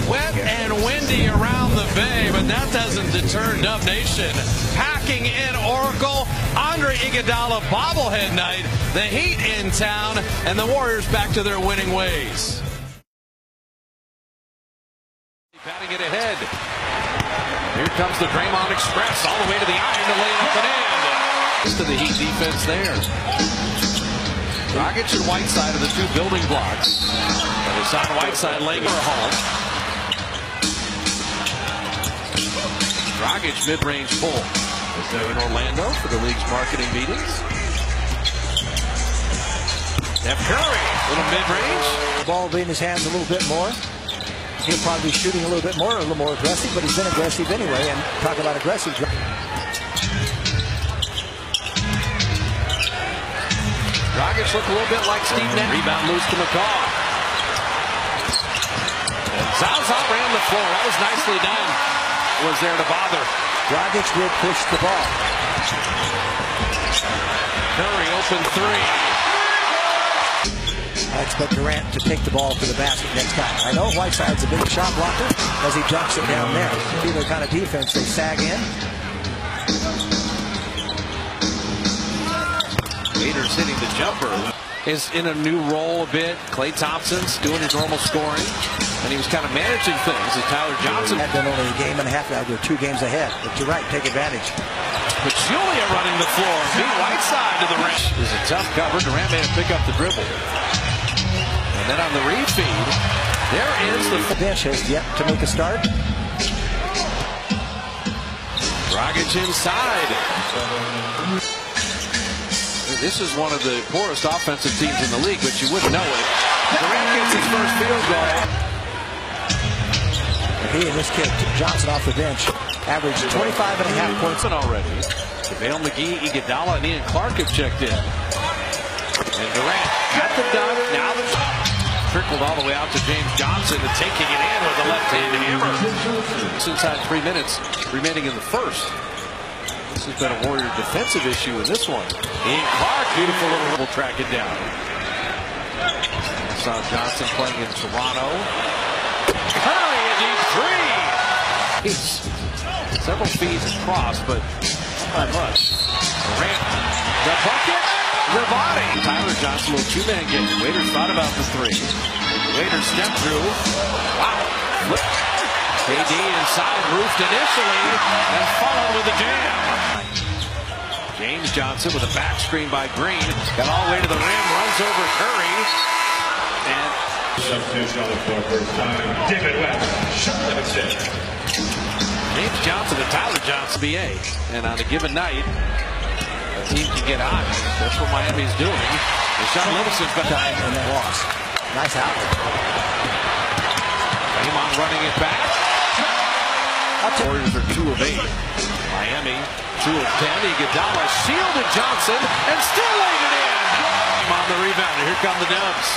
Wet and windy around the Bay, but that doesn't deter Dub Nation. Packing in Oracle, Andre Iguodala bobblehead night, the Heat in town, and the Warriors back to their winning ways. Batting it ahead. Here comes the Draymond Express all the way to the iron to lay it up and in. To the Heat defense there. Dragic and Whiteside are the two building blocks. And Hassan Whiteside laying her home. Dragic mid-range pull. They're in Orlando for the league's marketing meetings. Steph Curry, little mid-range. The ball will be in his hands a little bit more. He'll probably be shooting a little bit more, a little more aggressive, but he's been aggressive anyway. And talk about aggressive. Dragic looked a little bit like Steve Nash. Rebound loose to McCaw. And Zaza ran the floor. That was nicely done. Was there to bother. Dragic will push the ball. Curry open three. I expect Durant to take the ball to the basket next time. I know Whiteside's a big shot blocker as he dunks it down there. See the kind of defense they sag in. Waiters hitting the jumper. Is in a new role a bit. Klay Thompson's doing his normal scoring. And he was kind of managing things as Tyler Johnson. Had been only a game and a half now. They're 2 games ahead. But you're right, take advantage. But Julia running the floor. Beat Whiteside to the rim. This is a tough cover. Durant made him pick up the dribble. And then on the refeed, there is the bench has yet to make a start. Dragic inside. This is one of the poorest offensive teams in the league, but you wouldn't know it. Durant gets his first field goal. He and this kid, Johnson off the bench, averaged 25.5 points already. JaVale McGee, Iguodala, and Ian Clark have checked in. And Durant got the dunk. Now the trickled all the way out to James Johnson and taking it in with a left-handed hammer. Inside 3 minutes remaining in the first. This has been a Warrior defensive issue in this one. Ian Clark, beautiful little, will track it down. Saw Johnson playing in Toronto. Curry, a deep three. He's several feet across, but not much. Durant, the bucket, the body. Tyler Johnson, little 2-man game. Waiters thought about the three. Waiters stepped through. Wow. Flip. KD inside, roofed initially, and followed with a jam. James Johnson with a back screen by Green. Got all the way to the rim, runs over Curry. And substitution on the floor first time. David West. Shot number 6. James Johnson and Tyler Johnson, BA. And on a given night, a team can get hot. That's what Miami's doing. Sean Livingston's been time in that loss. Nice out. Draymond running it back. Warriors are 2 of 8. Miami 2 of 10. Iguodala shielded Johnson and still laid it in. On the rebound. And here come the Dubs.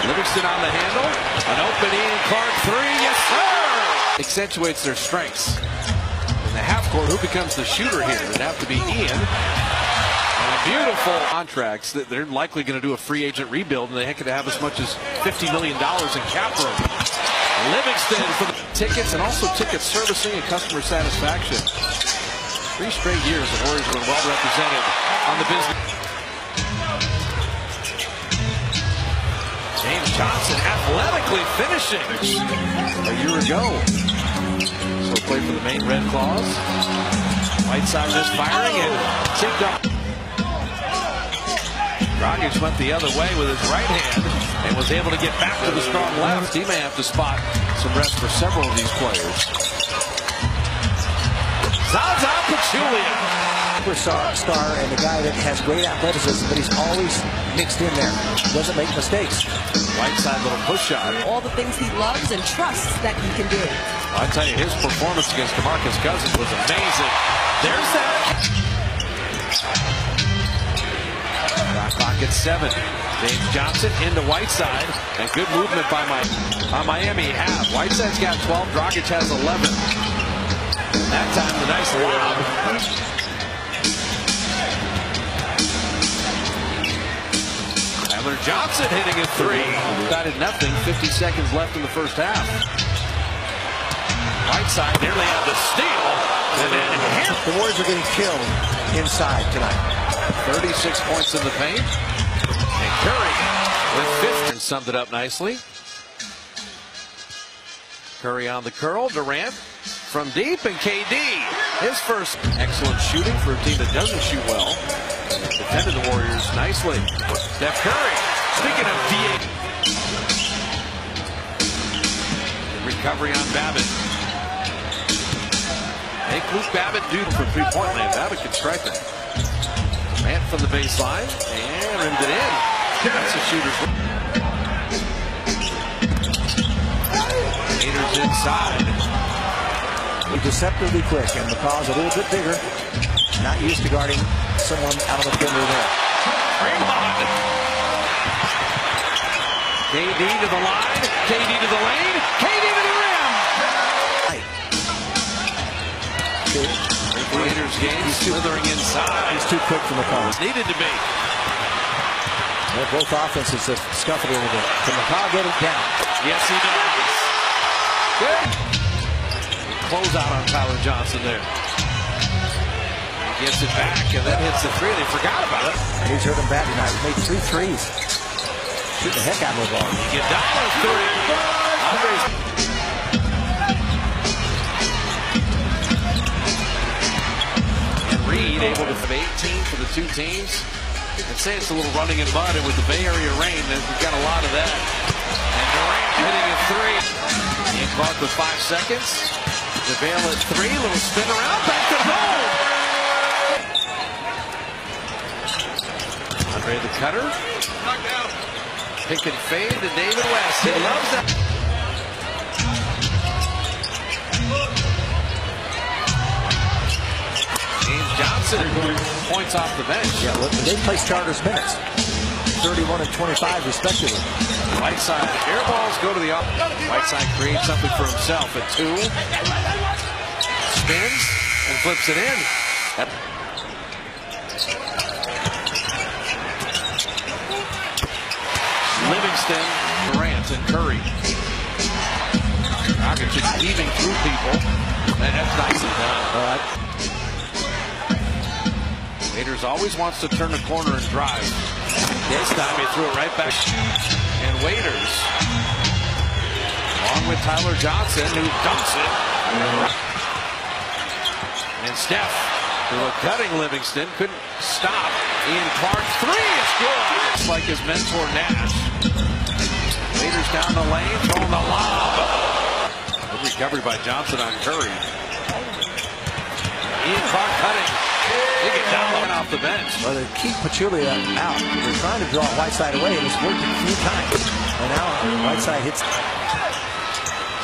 Livingston on the handle. An open Ian Clark 3. Yes, sir. Accentuates their strengths. In the half court, who becomes the shooter here? It'd have to be Ian. And a beautiful contracts that they're likely going to do a free agent rebuild, and they could have as much as $50 million in cap room. Livingston for the tickets and also ticket servicing and customer satisfaction. 3 straight years the Warriors have been well represented on the business. James Johnson athletically finishing a year ago. So played for the Maine Red Claws. Whiteside misfiring and tipped up. Dragic went the other way with his right hand and was able to get back to the strong left. He may have to spot some rest for several of these players. Zaza Pachulia. Star and a guy that has great athleticism, but he's always mixed in there. Doesn't make mistakes. Whiteside little push shot. All the things he loves and trusts that he can do. I'll tell you, his performance against DeMarcus Cousins was amazing. There's that. Clock at 7. James Johnson into Whiteside, and good movement by Miami half. Whiteside's got 12, Dragic has 11. That time the nice lob. Tyler Johnson hitting a three. Decided nothing. 50 seconds left in the first half. Whiteside nearly had the steal. And then the Warriors are getting killed inside tonight. 36 points in the paint. And Curry with 50 summed it up nicely. Curry on the curl. Durant from deep, and KD his first excellent shooting for a team that doesn't shoot well. Defended the Warriors nicely. Steph Curry. Speaking of D8. Recovery on Babbitt. Make Luke Babbitt do for three-point land. Babbitt can strike it. Durant from the baseline and rimmed it in. That's a shooter's. Haters inside. Deceptively quick, and McCaw's a little bit bigger. Not used to guarding someone out of the perimeter there. Draymond. KD to the line. KD to the lane. KD to the rim. Haters game. Slithering inside. He's too quick for McCaw. Needed to be. Well, both offenses have scuffled a little bit. Can McCaw get it down? Yes, he does. Good. Close out on Tyler Johnson there. He gets it back and then hits the three. They forgot about it. He's hurt him bad tonight. He made 3 threes. Shooting the heck out of the ball. Iguodala three. And Reed able to have 18 for the two teams. And say it's a little running in mud, and with the Bay Area rain, we've got a lot of that. And Durant hitting a three. Ian Clark with 5 seconds. JaVale at three. Little spin around. Back to goal. Andre the cutter. Pick and fade to David West. He loves that. James Johnson points off the bench. Yeah, look, they play starters minutes. 31 and 25 respectively. Whiteside, air balls go to the off. Whiteside creates something for himself at 2. Spins and flips it in. Livingston, Durant, and Curry. Rockets just weaving through people. And that's nicely done. Waiters always wants to turn the corner and drive. This time he threw it right back. And Waiters, along with Tyler Johnson, who dunks it. And Steph, who was cutting Livingston, couldn't stop. Ian Clark, three is good. It's like his mentor Nash. Waiters down the lane, throwing the lob. Good recovery by Johnson on Curry. Ian Clark cutting. Iguodala off the bench. Well, they keep Pachulia out. They're trying to draw Whiteside away, and it's worked a few times. And now Whiteside hits.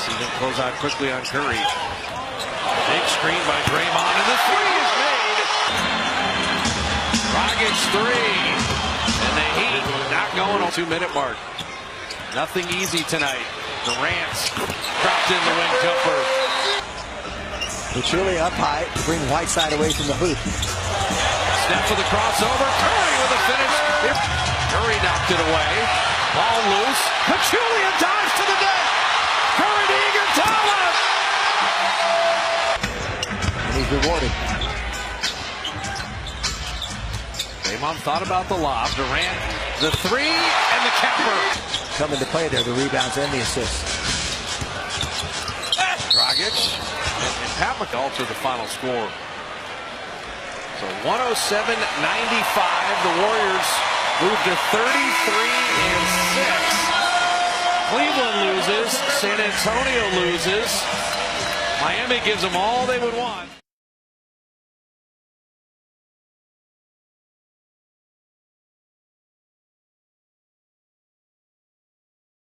See them close out quickly on Curry. Big screen by Draymond, and the three is made. Dragic three. And the Heat not going on 2-minute mark. Nothing easy tonight. Durant dropped in the wing jumper. Pachulia up high to bring Whiteside away from the hoop. Steph for the crossover. Curry with a finish. Curry knocked it away. Ball loose. Pachulia dives to the net. Curry to Iguodala. And he's rewarded. Draymond thought about the lob. Durant, the three, and the capper. Come into play there, the rebounds and the assists. Dragic and Pat McCall to the final score. So 107-95. The Warriors move to 33-6. Cleveland loses. San Antonio loses. Miami gives them all they would want.